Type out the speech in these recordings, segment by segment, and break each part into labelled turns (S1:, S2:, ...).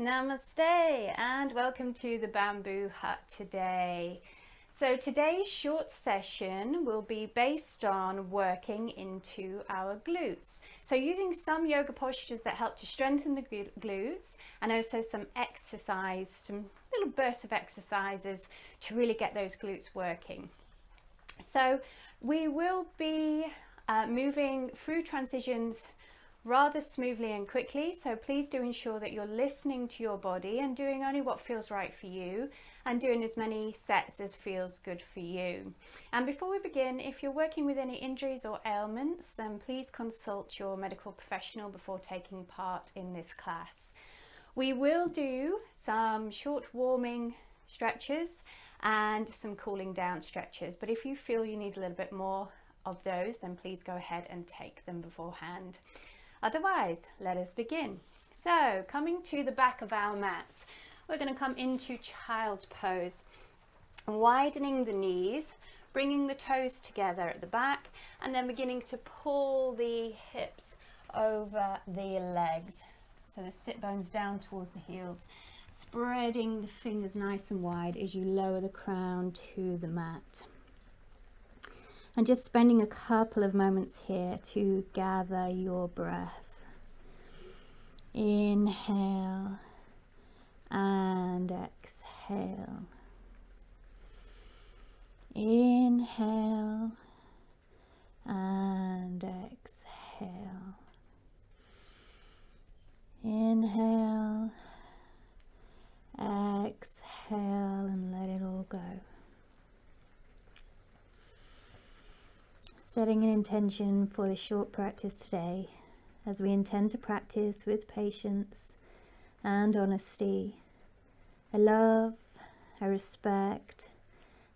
S1: Namaste and welcome to the Bamboo Hut today. So today's short session will be based on working into our glutes. So using some yoga postures that help to strengthen the glutes and also some little bursts of exercises to really get those glutes working. So we will be moving through transitions rather smoothly and quickly, so please do ensure that you're listening to your body and doing only what feels right for you and doing as many sets as feels good for you. And before we begin, if you're working with any injuries or ailments, then please consult your medical professional before taking part in this class. We will do some short warming stretches and some cooling down stretches, but if you feel you need a little bit more of those, then please go ahead and take them beforehand. Otherwise, let us begin. So, coming to the back of our mats, we're going to come into child's pose, widening the knees, bringing the toes together at the back, and then beginning to pull the hips over the legs. So the sit bones down towards the heels, spreading the fingers nice and wide as you lower the crown to the mat. And just spending a couple of moments here to gather your breath. Inhale and exhale. Inhale and exhale. Inhale, exhale, and let it all go. Setting an intention for the short practice today, as we intend to practice with patience and honesty, a love, a respect,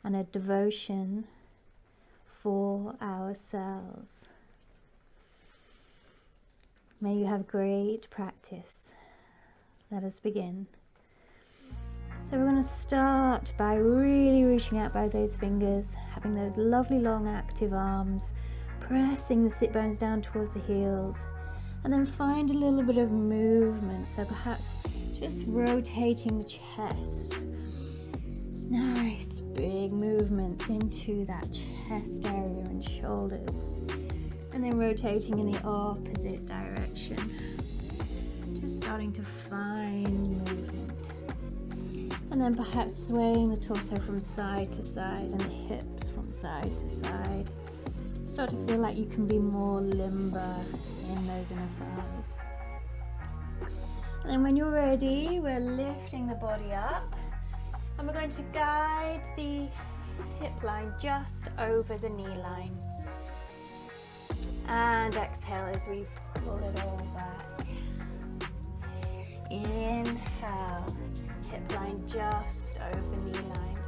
S1: and a devotion for ourselves. May you have great practice. Let us begin. So we're going to start by really reaching out both those fingers, having those lovely long active arms, pressing the sit bones down towards the heels, and then find a little bit of movement. So perhaps just rotating the chest. Nice big movements into that chest area and shoulders. And then rotating in the opposite direction. Just starting to find movement. And then perhaps swaying the torso from side to side and the hips from side to side. Start to feel like you can be more limber in those inner thighs. And then when you're ready, we're lifting the body up and we're going to guide the hip line just over the knee line. And exhale as we pull it all back. Inhale, hip line just over knee line.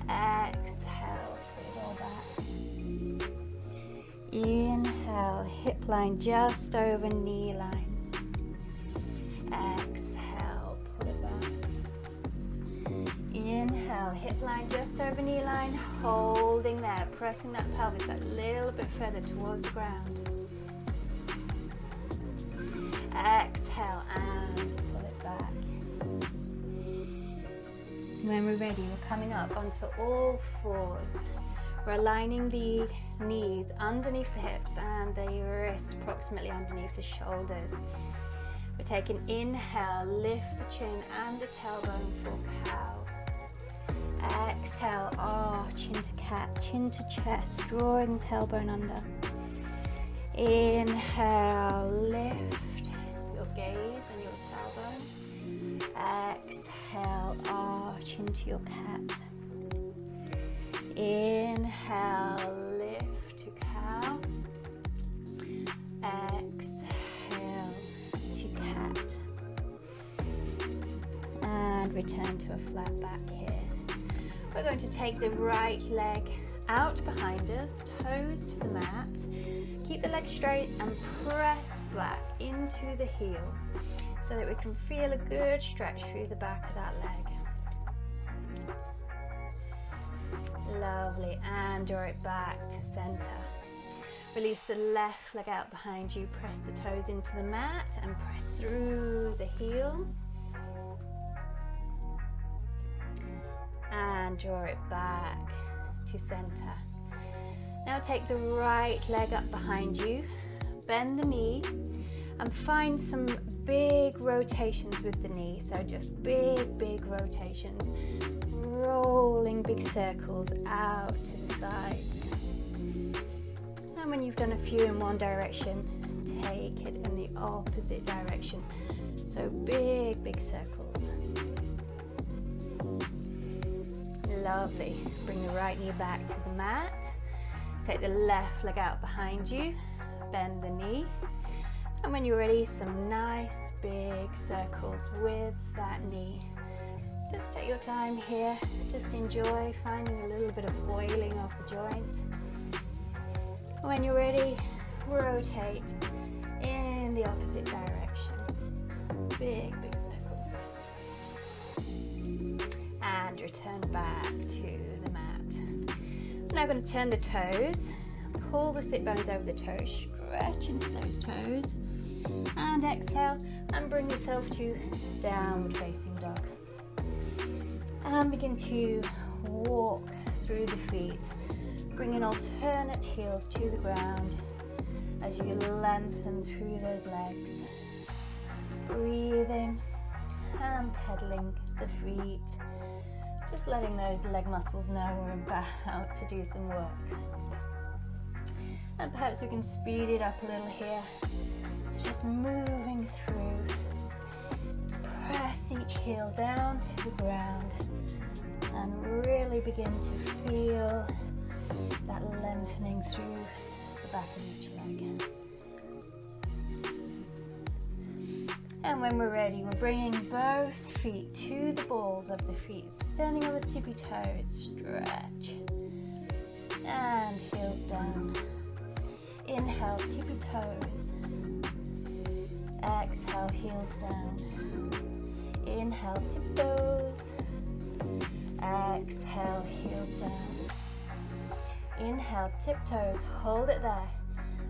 S1: Exhale, pull it all back. Inhale, hip line just over knee line. Exhale, pull it back. Inhale, hip line just over knee line, holding there, pressing that pelvis a little bit further towards the ground. Exhale and pull it back. When we're ready, we're coming up onto all fours. We're aligning the knees underneath the hips and the wrist approximately underneath the shoulders. We're taking inhale, lift the chin and the tailbone for cow. Exhale, arch into cat, chin to chest, drawing the tailbone under. Inhale, lift your gaze and your tailbone. Exhale, arch into your cat. Inhale, lift to cow. Exhale to cat. And return to a flat back here. We're going to take the right leg out behind us, toes to the mat. Keep the leg straight and press back into the heel so that we can feel a good stretch through the back of that leg. Lovely, and draw it back to center. Release the left leg out behind you, press the toes into the mat and press through the heel. and draw it back to center. Now take the right leg up behind you, bend the knee, and find some big rotations with the knee. So just big rotations, rolling big circles out to the sides. And when you've done a few in one direction, take it in the opposite direction. So big circles. Lovely. Bring the right knee back to the mat. Take the left leg out behind you, bend the knee. And when you're ready, some nice big circles with that knee. Just take your time here. Just enjoy finding a little bit of oiling of the joint. When you're ready, rotate in the opposite direction. Big circles. And return back to the mat. We're now going to turn the toes. Pull the sit bones over the toes. Stretch into those toes. And exhale and bring yourself to downward facing dog. And begin to walk through the feet. Bringing alternate heels to the ground as you lengthen through those legs. Breathing and pedaling the feet. Just letting those leg muscles know we're about to do some work. And perhaps we can speed it up a little here. Just moving through. Press each heel down to the ground and really begin to feel that lengthening through the back of each leg. And when we're ready, we're bringing both feet to the balls of the feet, standing on the tippy toes, stretch, and heels down. Inhale, tippy toes. Exhale, heels down. Inhale, tiptoes. Exhale, heels down. Inhale, tiptoes, hold it there.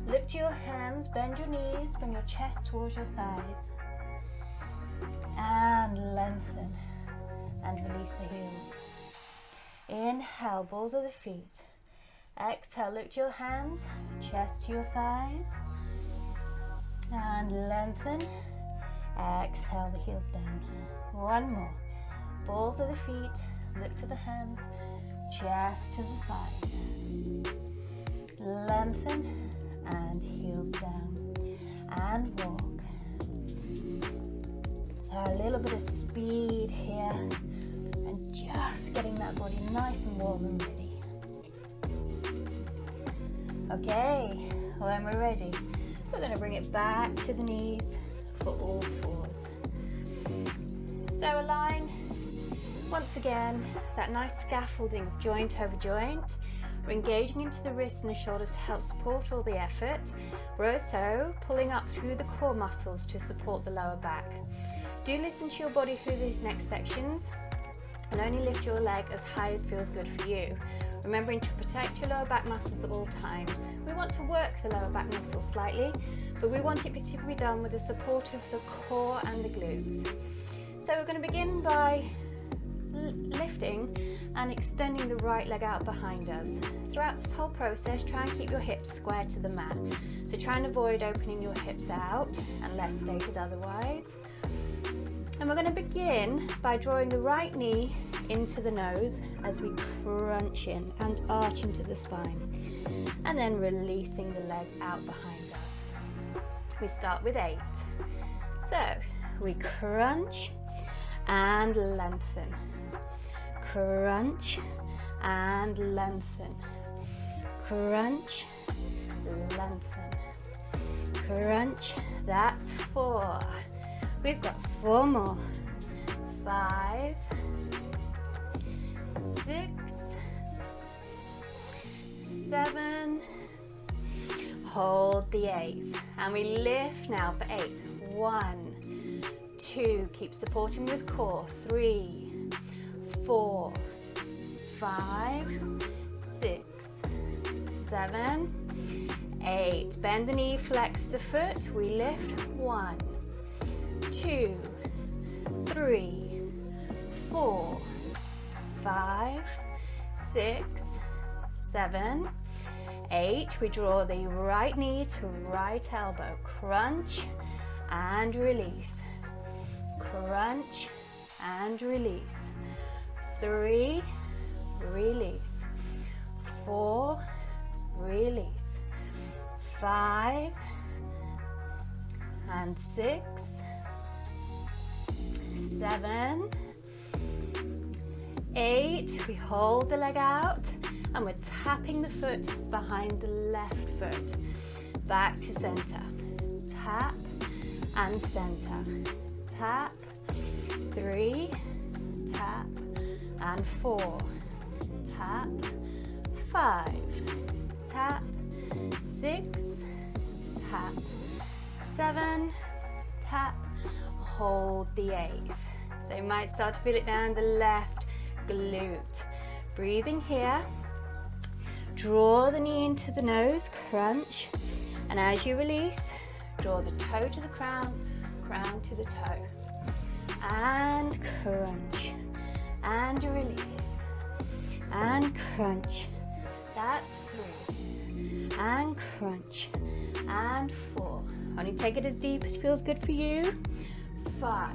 S1: Lift your hands, bend your knees, bring your chest towards your thighs. And lengthen and release the heels. Inhale, balls of the feet. Exhale, lift your hands, chest to your thighs. And lengthen. Exhale, the heels down. One more. Balls of the feet, lift to the hands, chest to the thighs. Lengthen and heels down. And walk. So a little bit of speed here and just getting that body nice and warm and ready. Okay, when we're ready, we're going to bring it back to the knees for all fours. So align. Once again, that nice scaffolding of joint over joint. We're engaging into the wrists and the shoulders to help support all the effort. We're also pulling up through the core muscles to support the lower back. Do listen to your body through these next sections and only lift your leg as high as feels good for you. Remembering to protect your lower back muscles at all times. We want to work the lower back muscles slightly, but we want it to be done with the support of the core and the glutes. So we're going to begin by lifting and extending the right leg out behind us. Throughout this whole process, try and keep your hips square to the mat. So try and avoid opening your hips out unless stated otherwise. And we're going to begin by drawing the right knee into the nose as we crunch in and arch into the spine. And then releasing the leg out behind us. We start with 8. So we crunch and lengthen. Crunch and lengthen. Crunch, lengthen. Crunch, that's 4. We've got 4 more. 5, 6, 7. Hold the 8th. And we lift now for 8. 1, 2. Keep supporting with core. 3, 4, 5, 6, 7, 8. Bend the knee, flex the foot. We lift. 1, 2, 3, 4, 5, 6, 7, 8. We draw the right knee to right elbow. Crunch and release. Crunch and release. 3, release. 4, release. 5 and 6, 7, 8. We hold the leg out and we're tapping the foot behind the left foot. Back to center. Tap and center. Tap. 3, tap and 4. Tap. 5, tap. 6, tap. 7, tap. Hold the 8th. So you might start to feel it down the left glute. Breathing here. Draw the knee into the nose, crunch. And as you release, draw the toe to the crown, crown to the toe. And crunch. And release. And crunch. That's 3. And crunch. And 4. Only take it as deep as feels good for you. 5.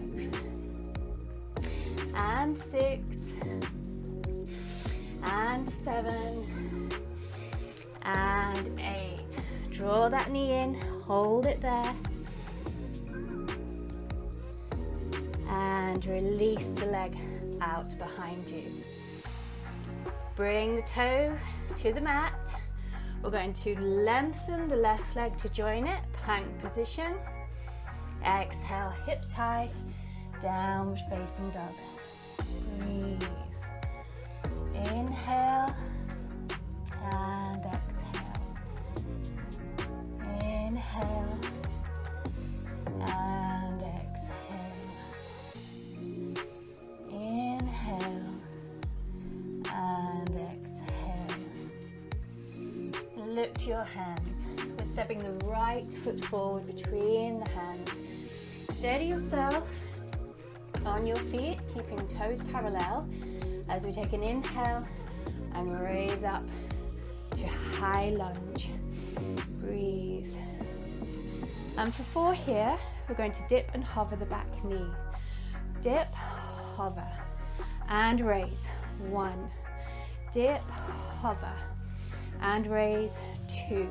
S1: And 6. And 7. And 8. Draw that knee in, hold it there. And release the leg out behind you. Bring the toe to the mat. We're going to lengthen the left leg to join it, plank position. Exhale, hips high, downward facing dog. Breathe. Inhale and exhale. Inhale and exhale. Inhale and exhale. Look to your hands. We're stepping the right foot forward between the hands. Steady yourself on your feet, keeping toes parallel as we take an inhale and raise up to high lunge. Breathe. And for 4 here, we're going to dip and hover the back knee. Dip, hover, and raise. 1. Dip, hover, and raise. 2.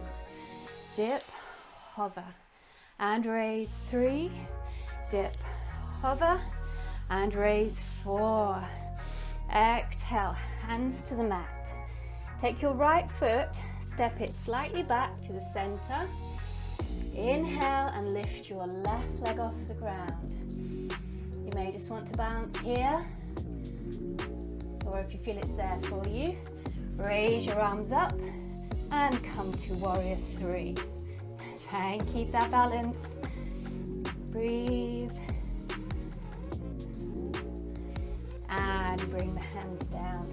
S1: Dip, hover, and raise. 3. Dip, hover, and raise. 4. Exhale, hands to the mat. Take your right foot, step it slightly back to the center. Inhale and lift your left leg off the ground. You may just want to bounce here, or if you feel it's there for you, raise your arms up and come to warrior 3. Try and keep that balance. Breathe. And bring the hands down.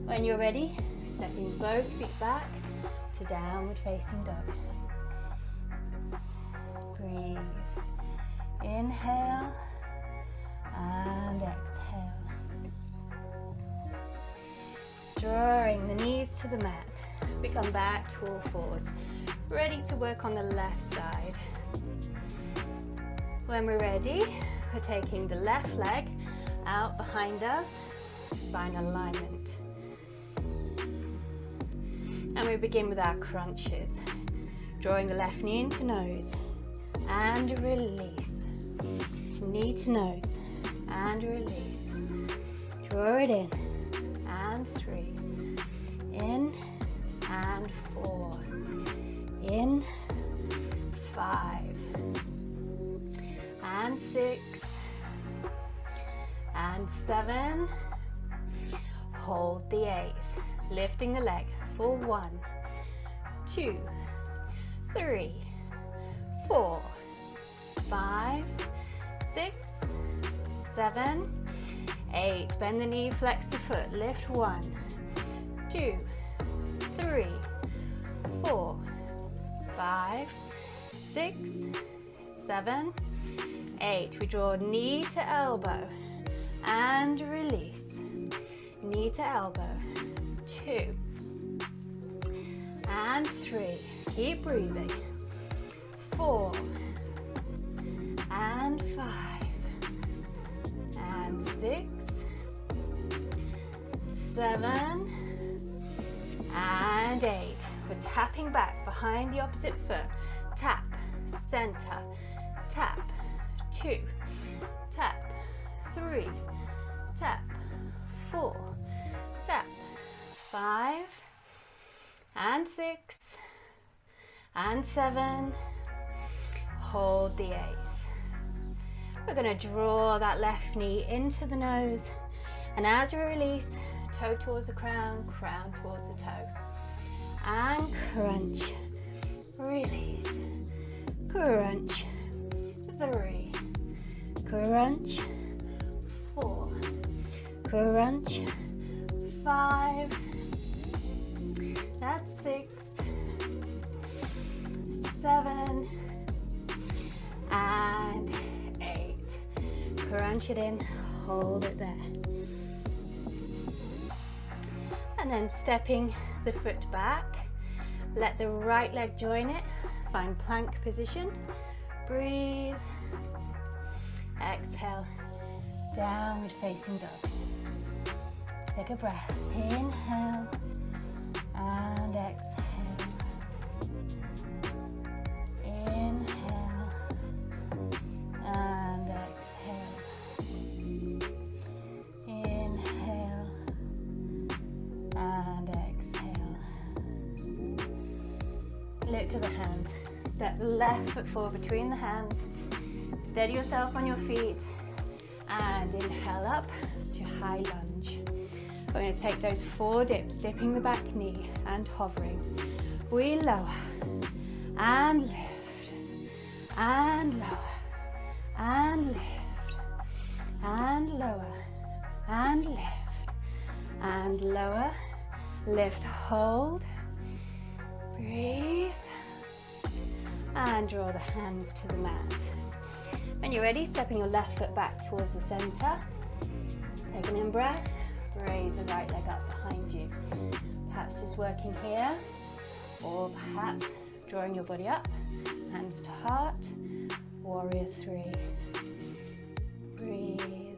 S1: When you're ready, stepping both feet back to downward facing dog. Breathe. Inhale and exhale. Drawing the knees to the mat. We come back to all fours. Ready to work on the left side. When we're ready, we're taking the left leg out behind us, spine alignment. And we begin with our crunches. Drawing the left knee into nose and release. Knee to nose and release. Draw it in and 3. In and 4. In 5 and 6 and 7. Hold the 8th. Lifting the leg for 1, 2, 3, 4, 5, 6, 7, 8. Bend the knee, flex the foot. Lift 1, 2, 3, 4, 5, 6, 7, 8. We draw knee to elbow and release. knee to elbow. 2 and 3. Keep breathing. 4 and 5 and 6, 7 and 8. We're tapping back behind the opposite foot. Tap, center, tap, 2, tap, 3, tap, 4, tap, 5 and 6 and 7. Hold the 8th. We're going to draw that left knee into the nose, and as you release, toe towards the crown, crown towards the toe. And crunch, release, crunch, 3, crunch, 4, crunch, 5, that's 6, 7, and 8. Crunch it in, hold it there. And then stepping the foot back, let the right leg join it, find plank position, breathe, exhale, downward facing dog. Take a breath, inhale and exhale, inhale and exhale, inhale and exhale. Look to the hands. Step the left foot forward between the hands. Steady yourself on your feet and inhale up to high lunge. We're going to take those 4 dips, dipping the back knee and hovering. We lower and lift and lower and lift and lower and lift and lower. Lift, hold, breathe, and draw the hands to the mat. When you're ready, stepping your left foot back towards the center. Take an in breath, raise the right leg up behind you. Perhaps just working here, or perhaps drawing your body up, hands to heart, warrior 3. Breathe.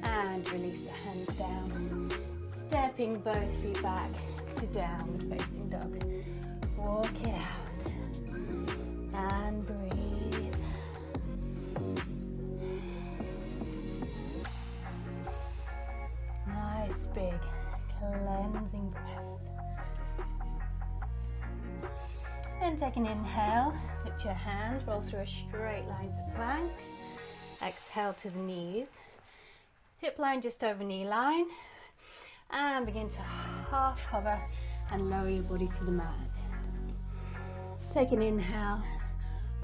S1: And release the hands down. Stepping both feet back to downward facing dog. Walk it out. And breathe. Nice big cleansing breaths. Then take an inhale, lift your hand, roll through a straight line to plank. Exhale to the knees. Hip line just over knee line. And begin to half hover and lower your body to the mat. Take an inhale,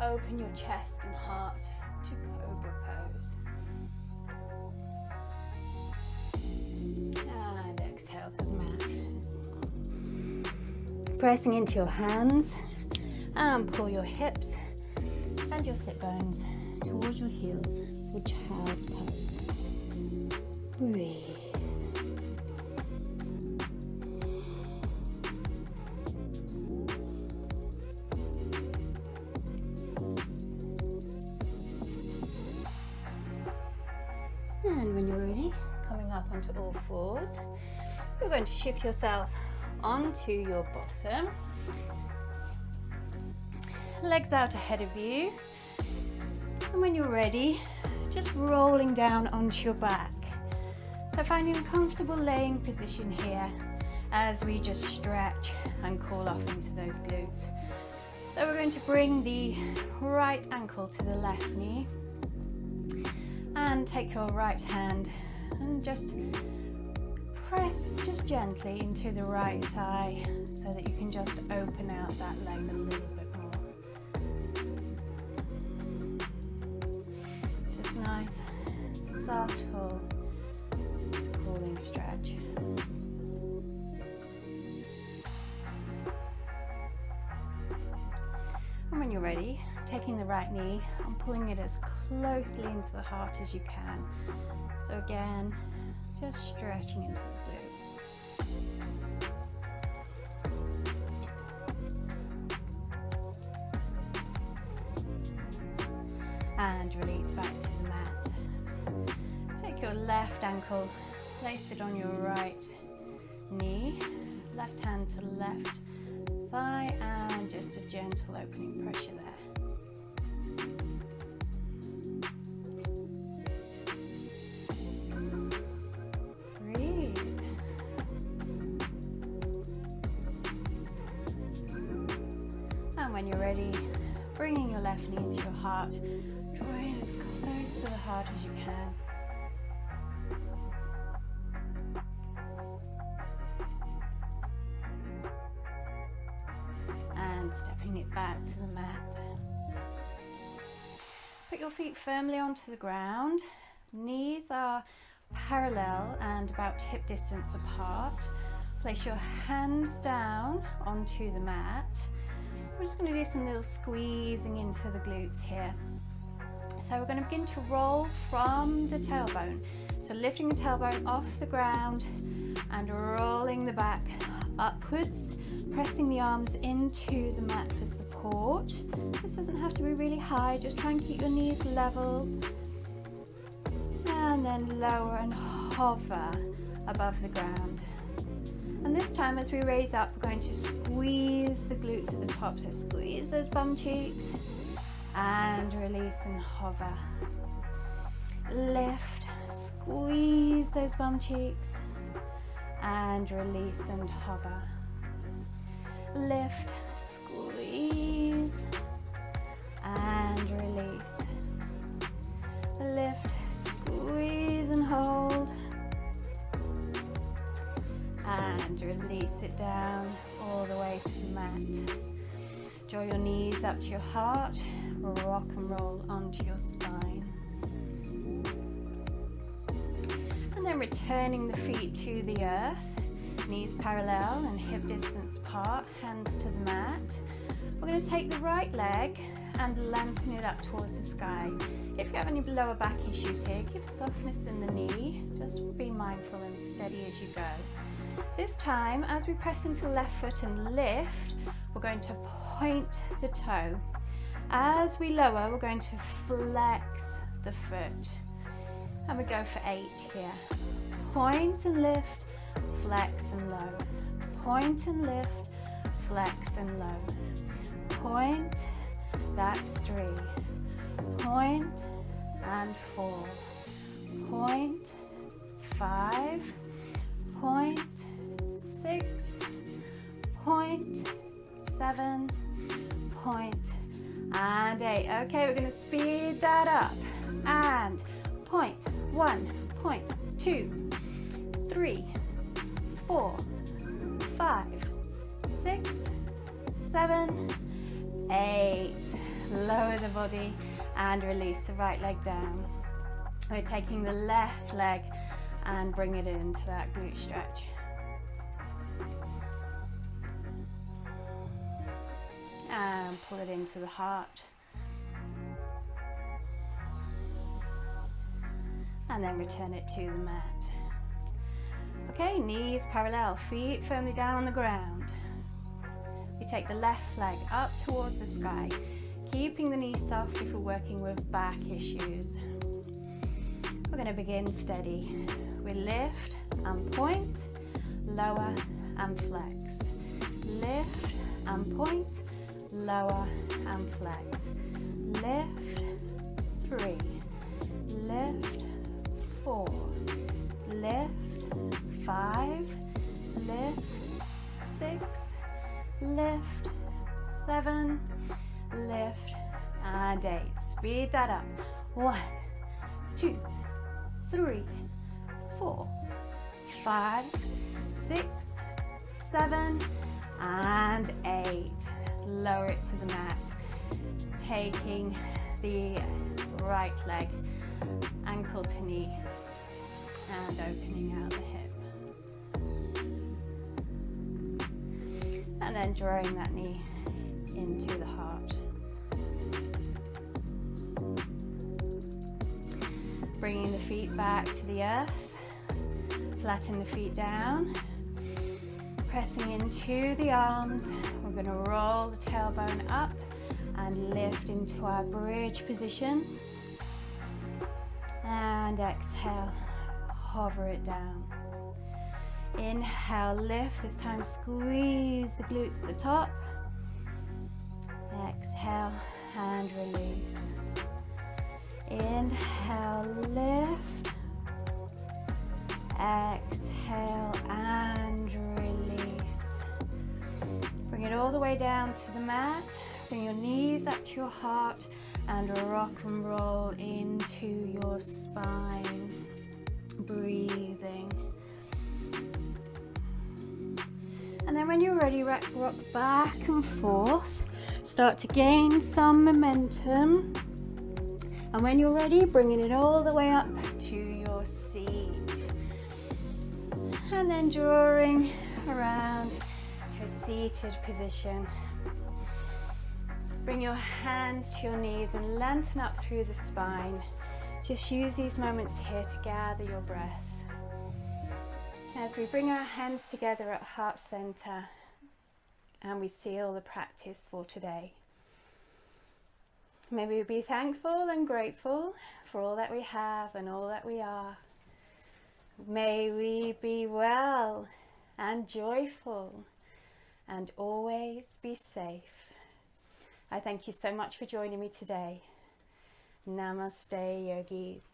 S1: open your chest and heart to cobra pose. And exhale to the mat. Pressing into your hands and pull your hips and your sit bones towards your heels for child's pose. Breathe. And when you're ready, coming up onto all fours, you're going to shift yourself onto your bottom. Legs out ahead of you. And when you're ready, just rolling down onto your back. So finding a comfortable laying position here as we just stretch and cool off into those glutes. So we're going to bring the right ankle to the left knee. And take your right hand and just press just gently into the right thigh so that you can just open out that leg a little bit more. Just nice, subtle, cooling stretch. And when you're ready, taking the right knee and pulling it as closely into the heart as you can. So again, just stretching into the glute. And release back to the mat. Take your left ankle, place it on your right knee, left hand to left thigh, and just a gentle opening pressure there. Breathe. And when you're ready, bringing your left knee into your heart, drawing as close to the heart as you can. And stepping it back to the mat. Put your feet firmly onto the ground. Knees are parallel and about hip distance apart. Place your hands down onto the mat. We're just going to do some little squeezing into the glutes here. So we're going to begin to roll from the tailbone. So lifting the tailbone off the ground and rolling the back upwards, pressing the arms into the mat for support. This doesn't have to be really high, just try and keep your knees level. And then lower and hover above the ground. And this time as we raise up, we're going to squeeze the glutes at the top. So squeeze those bum cheeks and release and hover. Lift, squeeze those bum cheeks and release and hover. Lift, squeeze and release. Lift, squeeze and hold. And release it down all the way to the mat. Draw your knees up to your heart, rock and roll onto your spine. And then returning the feet to the earth, knees parallel and hip distance apart, hands to the mat. We're going to take the right leg and lengthen it up towards the sky. If you have any lower back issues here, keep a softness in the knee. Just be mindful and steady as you go. This time, as we press into the left foot and lift, we're going to point the toe. As we lower, we're going to flex the foot. And we go for 8 here. Point and lift, flex and low. Point and lift, flex and low. Point, that's 3. Point and 4. Point, 5. Point, 6. Point, 7. Point, and 8. Okay, we're going to speed that up. And point, 1, point, 2, 3, 4, 5, 6, 7, 8. Lower the body and release the right leg down. We're taking the left leg and bring it into that glute stretch. And pull it into the heart. And then return it to the mat. Okay, knees parallel, feet firmly down on the ground. We take the left leg up towards the sky, keeping the knees soft if we're working with back issues. We're going to begin steady. We lift and point, lower and flex. Lift and point, lower and flex. Lift, 3. Lift, 4. Lift, 5. Lift, 6. Lift, 7. Lift, and 8. Speed that up. 1, 2, 3, 4, 5, 6, 7, and 8. Lower it to the mat. Taking the right leg, ankle to knee, and opening out the hip. And then drawing that knee into the heart. Bringing the feet back to the earth. Flatten the feet down. Pressing into the arms. We're going to roll the tailbone up and lift into our bridge position. And exhale, hover it down. Inhale, lift. This time squeeze the glutes at the top. Exhale and release. Inhale, lift. Exhale and release. Bring it all the way down to the mat. Bring your knees up to your heart and rock and roll into your spine. Breathing. And then when you're ready, rock back and forth. Start to gain some momentum. And when you're ready, bringing it all the way up to your seat. And then drawing around to a seated position. Bring your hands to your knees and lengthen up through the spine. Just use these moments here to gather your breath. As we bring our hands together at heart center and we seal the practice for today. May we be thankful and grateful for all that we have and all that we are. May we be well and joyful and always be safe. I thank you so much for joining me today. Namaste, yogis.